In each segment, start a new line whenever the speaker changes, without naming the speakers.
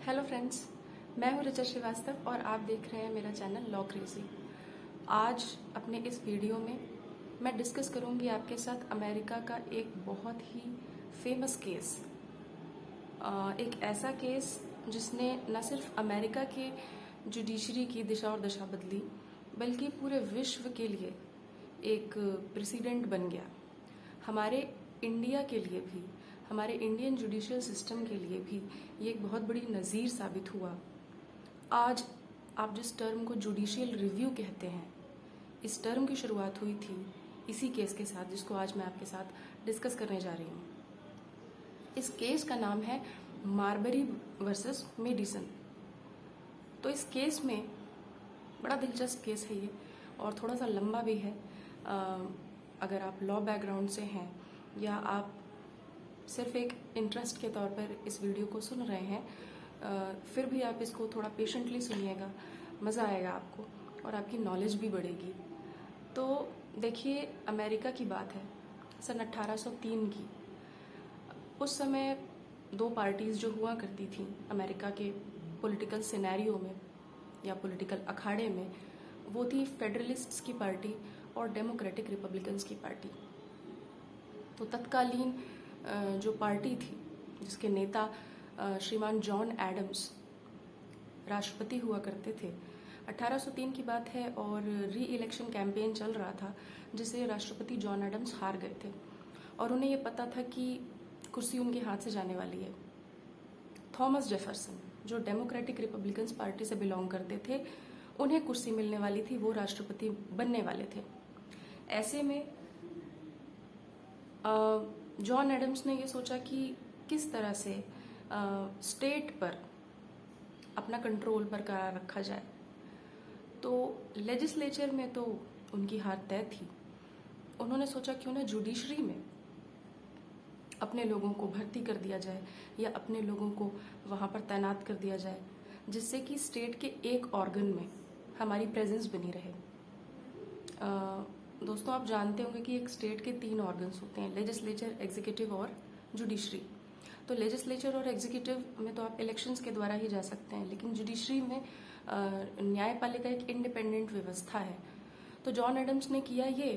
Hello friends, मैं हूं ऋचा श्रीवास्तव और आप देख रहे हैं मेरा चैनल लॉ क्रेजी। आज अपने इस वीडियो में मैं डिस्कस करूंगी आपके साथ अमेरिका का एक बहुत ही फेमस केस, एक ऐसा केस जिसने न सिर्फ अमेरिका के जुडिशरी की दिशा और दशा बदली बल्कि पूरे विश्व के लिए एक प्रेसिडेंट बन गया। हमारे इंडिया के लिए भी, हमारे इंडियन जुडिशियल सिस्टम के लिए भी ये एक बहुत बड़ी नज़ीर साबित हुआ। आज आप जिस टर्म को जुडिशियल रिव्यू कहते हैं, इस टर्म की शुरुआत हुई थी इसी केस के साथ, जिसको आज मैं आपके साथ डिस्कस करने जा रही हूँ। इस केस का नाम है मार्बरी वर्सेस मेडिसन। तो इस केस में बड़ा दिलचस्प केस है ये और थोड़ा सा लंबा भी है। अगर आप लॉ बैकग्राउंड से हैं या आप सिर्फ एक इंटरेस्ट के तौर पर इस वीडियो को सुन रहे हैं, फिर भी आप इसको थोड़ा पेशेंटली सुनिएगा, मज़ा आएगा आपको और आपकी नॉलेज भी बढ़ेगी। तो देखिए, अमेरिका की बात है सन 1803 की। उस समय दो पार्टीज़ जो हुआ करती थी अमेरिका के पॉलिटिकल सिनेरियो में या पॉलिटिकल अखाड़े में, वो थी फेडरलिस्ट्स की पार्टी और डेमोक्रेटिक रिपब्लिकन्स की पार्टी। तो तत्कालीन जो पार्टी थी जिसके नेता श्रीमान जॉन एडम्स राष्ट्रपति हुआ करते थे, 1803 की बात है और री इलेक्शन कैंपेन चल रहा था जिसे राष्ट्रपति जॉन एडम्स हार गए थे और उन्हें ये पता था कि कुर्सी उनके हाथ से जाने वाली है। थॉमस जेफरसन जो डेमोक्रेटिक रिपब्लिकन्स पार्टी से बिलोंग करते थे, उन्हें कुर्सी मिलने वाली थी, वो राष्ट्रपति बनने वाले थे। ऐसे में जॉन एडम्स ने ये सोचा कि किस तरह से स्टेट पर अपना कंट्रोल बरकरार रखा जाए। तो लेजिस्लेचर में तो उनकी हार तय थी। उन्होंने सोचा क्यों ना जुडिशरी में अपने लोगों को भर्ती कर दिया जाए या अपने लोगों को वहाँ पर तैनात कर दिया जाए, जिससे कि स्टेट के एक ऑर्गन में हमारी प्रेजेंस बनी रहे। दोस्तों, आप जानते होंगे कि एक स्टेट के 3 ऑर्गन्स होते हैं, लेजिस्लेचर, एग्जीक्यूटिव और जुडिशरी। तो लेजिस्लेचर और एग्जीक्यूटिव में तो आप इलेक्शंस के द्वारा ही जा सकते हैं, लेकिन जुडिशरी में न्यायपालिका एक इंडिपेंडेंट व्यवस्था है। तो जॉन एडम्स ने किया ये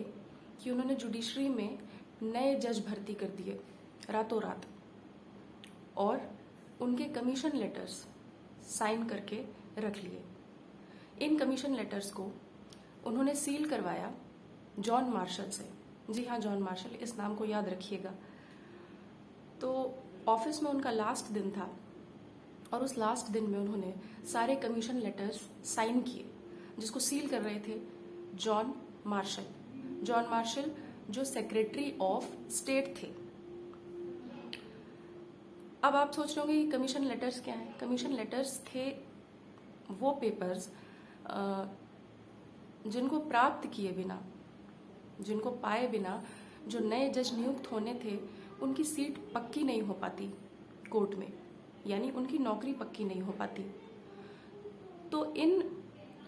कि उन्होंने जुडिशरी में नए जज भर्ती कर दिए रातों रात और उनके कमीशन लेटर्स साइन करके रख लिए। इन कमीशन लेटर्स को उन्होंने सील करवाया जॉन मार्शल से। जी हाँ, जॉन मार्शल, इस नाम को याद रखिएगा। तो ऑफिस में उनका लास्ट दिन था और उस लास्ट दिन में उन्होंने सारे कमीशन लेटर्स साइन किए, जिसको सील कर रहे थे जॉन मार्शल। जॉन मार्शल जो सेक्रेटरी ऑफ स्टेट थे। अब आप सोच रहे होंगे कि कमीशन लेटर्स क्या है। कमीशन लेटर्स थे वो पेपर्स जिनको प्राप्त किए बिना, जिनको पाए बिना जो नए जज नियुक्त होने थे, उनकी सीट पक्की नहीं हो पाती कोर्ट में, यानी उनकी नौकरी पक्की नहीं हो पाती। तो इन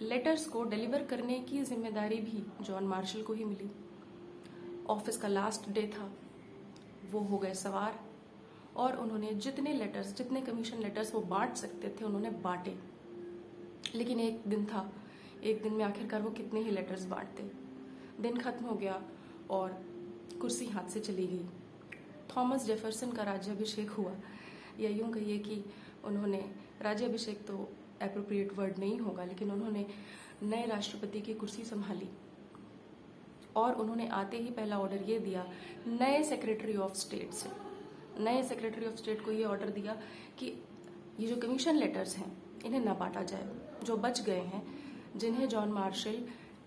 लेटर्स को डिलीवर करने की जिम्मेदारी भी जॉन मार्शल को ही मिली। ऑफिस का लास्ट डे था, वो हो गए सवार और उन्होंने जितने लेटर्स, जितने कमीशन लेटर्स वो बांट सकते थे उन्होंने बांटे। लेकिन एक दिन था, एक दिन में आखिरकार वो कितने ही लेटर्स बांटते। दिन खत्म हो गया और कुर्सी हाथ से चली गई। थॉमस जेफरसन का राज्याभिषेक हुआ, या यूं कहिए कि उन्होंने, राज्याभिषेक तो एप्रोप्रिएट वर्ड नहीं होगा, लेकिन उन्होंने नए राष्ट्रपति की कुर्सी संभाली और उन्होंने आते ही पहला ऑर्डर ये दिया नए सेक्रेटरी ऑफ स्टेट से। नए सेक्रेटरी ऑफ स्टेट को ये ऑर्डर दिया कि ये जो कमीशन लेटर्स हैं इन्हें ना बांटा जाए। जो बच गए हैं, जिन्हें जॉन मार्शल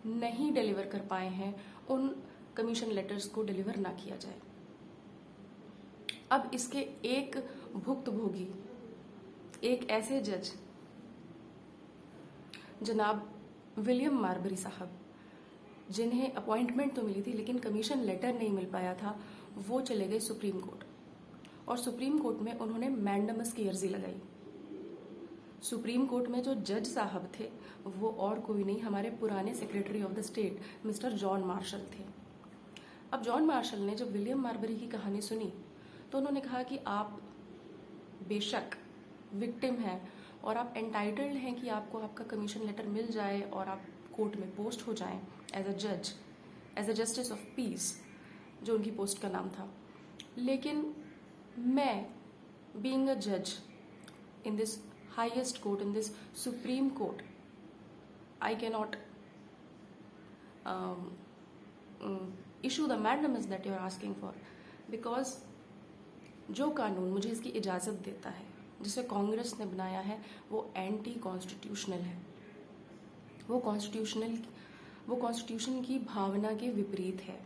नहीं डिलीवर कर पाए हैं, उन कमीशन लेटर्स को डिलीवर ना किया जाए। अब इसके एक भुक्तभोगी, एक ऐसे जज जनाब विलियम मार्बरी साहब, जिन्हें अपॉइंटमेंट तो मिली थी लेकिन कमीशन लेटर नहीं मिल पाया था, वो चले गए सुप्रीम कोर्ट और सुप्रीम कोर्ट में उन्होंने मैंडमस की अर्जी लगाई। सुप्रीम कोर्ट में जो जज साहब थे वो और कोई नहीं, हमारे पुराने secretary of the state mister John Marshall थे। अब जॉन मार्शल ने जब विलियम मार्बरी की कहानी सुनी तो उन्होंने कहा कि आप बेशक विक्टिम हैं, और आप एंटाइटल्ड हैं कि आपको आपका कमीशन लेटर मिल जाए और आप कोर्ट में पोस्ट हो जाएं एज अ जज, as a justice of peace, जो उनकी पोस्ट का नाम था। लेकिन मैं, बीइंग अ जज in this highest court, in this supreme court, I cannot issue the mandamus that you are asking for, because जो कानून मुझे इसकी इजाज़त देता है, जिसे कांग्रेस ने बनाया है, वो एंटी कॉन्स्टिट्यूशनल है। वो कॉन्स्टिट्यूशन की भावना के विपरीत है।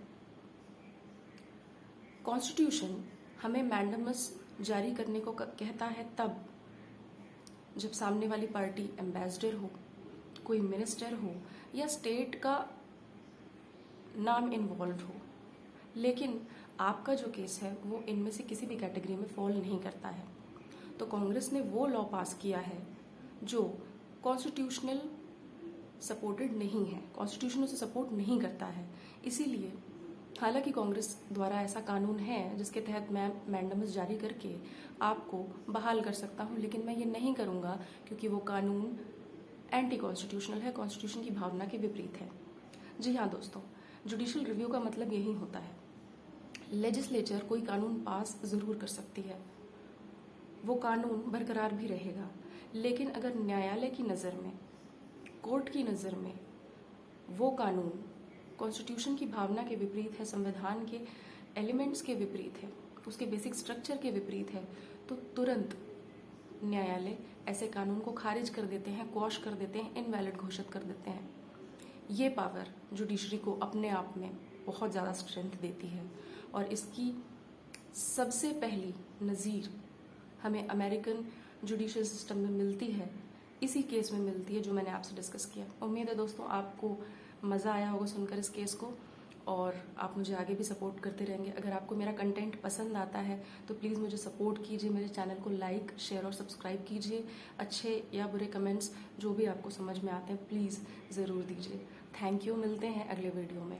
कॉन्स्टिट्यूशन हमें मैंडमस जारी करने को कहता है तब जब सामने वाली पार्टी एम्बेसडर हो, कोई मिनिस्टर हो या स्टेट का नाम इन्वॉल्व हो। लेकिन आपका जो केस है वो इनमें से किसी भी कैटेगरी में फॉल नहीं करता है। तो कांग्रेस ने वो लॉ पास किया है जो कॉन्स्टिट्यूशनल सपोर्टेड नहीं है, कॉन्स्टिट्यूशन उसे सपोर्ट नहीं करता है। इसीलिए हालांकि कांग्रेस द्वारा ऐसा कानून है जिसके तहत मैं मैंडमस जारी करके आपको बहाल कर सकता हूं, लेकिन मैं ये नहीं करूंगा क्योंकि वो कानून एंटी कॉन्स्टिट्यूशनल है, कॉन्स्टिट्यूशन की भावना के विपरीत है। जी हाँ दोस्तों, जुडिशियल रिव्यू का मतलब यही होता है। लेजिस्लेचर कोई कानून पास जरूर कर सकती है, वो कानून बरकरार भी रहेगा, लेकिन अगर न्यायालय की नज़र में, कोर्ट की नज़र में वो कानून कॉन्स्टिट्यूशन की भावना के विपरीत है, संविधान के एलिमेंट्स के विपरीत है, उसके बेसिक स्ट्रक्चर के विपरीत है, तो तुरंत न्यायालय ऐसे कानून को खारिज कर देते हैं, क्वॉश कर देते हैं, इनवैलिड घोषित कर देते हैं। ये पावर जुडिशरी को अपने आप में बहुत ज़्यादा स्ट्रेंथ देती है और इसकी सबसे पहली नज़ीर हमें अमेरिकन जुडिशियल सिस्टम में मिलती है, इसी केस में मिलती है जो मैंने आपसे डिस्कस किया। उम्मीद है दोस्तों आपको मज़ा आया होगा सुनकर इस केस को, और आप मुझे आगे भी सपोर्ट करते रहेंगे। अगर आपको मेरा कंटेंट पसंद आता है तो प्लीज़ मुझे सपोर्ट कीजिए, मेरे चैनल को लाइक, शेयर और सब्सक्राइब कीजिए। अच्छे या बुरे कमेंट्स जो भी आपको समझ में आते हैं प्लीज़ ज़रूर दीजिए। थैंक यू, मिलते हैं अगले वीडियो में।